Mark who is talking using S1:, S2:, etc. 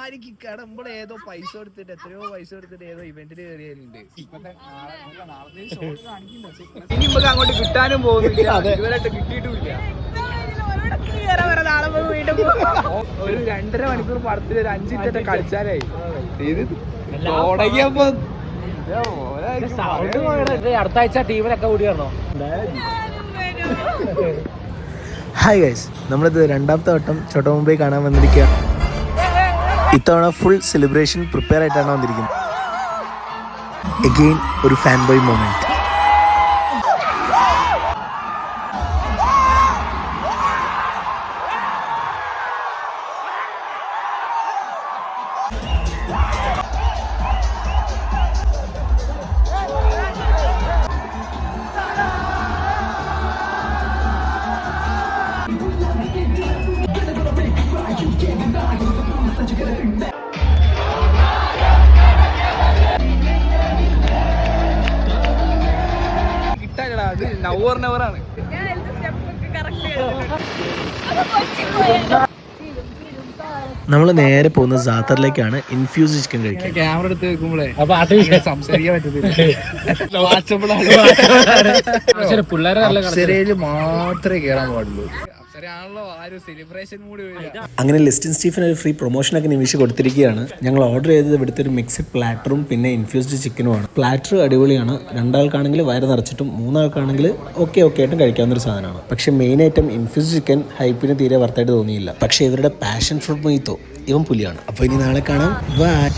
S1: ആയിരിക്കും നമ്മള് ഏതോ പൈസ കൊടുത്തിട്ട് എത്രയോ പൈസ കൊടുത്തിട്ട് ഏതോ ഇവന്റിന് കയറിയാലുണ്ട്. ഇനി നമുക്ക് അങ്ങോട്ട് കിട്ടാനും പോകുന്നില്ല, ഇവരായിട്ട് കിട്ടിയിട്ടുമില്ല. ഒരു 2.5 മണിക്കൂർ പടത്തിൽ ഒരു 5 മിനിറ്റ് കളിച്ചാലായി. ഇത് തുടങ്ങിയപ്പോ
S2: അടുത്ത ആഴ്ച ടീമിനൊക്കെ കൂടി വരണോ?
S3: ഹായ് ഗൈസ്, നമ്മളിത് 2ാമത്തെ വട്ടം ചോട്ടാ മുംബൈ കാണാൻ വന്നിരിക്കുക. ഇത്തവണ ഫുൾ സെലിബ്രേഷൻ പ്രിപ്പയർ ആയിട്ടാണ് വന്നിരിക്കുന്നത്. എഗെയിൻ ഒരു ഫാൻ ബോയ് മൊമെന്റ്.
S1: കിട്ടാ അത് നവർ നെവറാണ്.
S3: നമ്മൾ നേരെ പോകുന്നത് സാത്തറിലേക്കാണ് ഇൻഫ്യൂസ് ചിക്കൻ കഴിക്കാൻ.
S1: ക്യാമറ എടുത്ത് വെക്കുമ്പോഴേ സംസാരിക്കാൻ പറ്റത്തില്ല. അപ്സരയില് മാത്രമേ കേറാൻ പാടുള്ളൂ. അപ്സരയാണല്ലോ ആ ഒരു സെലിബ്രേഷൻ മൂഡ്.
S3: അങ്ങനെ ലിസ്റ്റിൻ സ്റ്റീഫൻ ഒരു ഫ്രീ പ്രൊമോഷനൊക്കെ നിമിഷം കൊടുത്തിരിക്കുകയാണ്. ഞങ്ങൾ ഓർഡർ ചെയ്തത് ഇവിടുത്തെ ഒരു മിക്സഡ് പ്ലാറ്ററും പിന്നെ ഇൻഫ്യൂസ്ഡ് ചിക്കനുമാണ്. പ്ലാറ്റർ അടിപൊളിയാണ്. 2 ആൾക്കാണെങ്കിൽ വയറ് നിറച്ചിട്ടും 3 ആൾക്കാണെങ്കിൽ ഓക്കെ ആയിട്ടും കഴിക്കാവുന്നൊരു സാധനമാണ്. പക്ഷേ മെയിൻ ഐറ്റം ഇൻഫ്യൂസ്ഡ് ചിക്കൻ ഹൈപ്പിന് തീരെ വർത്തായിട്ട് തോന്നിയില്ല. പക്ഷേ ഇവരുടെ പാഷൻ ഫ്രൂട്ട് മൊയ്ത്തോ ഇവൻ പുലിയാണ്. അപ്പോൾ ഇനി നാളെ കാണാം. ബൈ.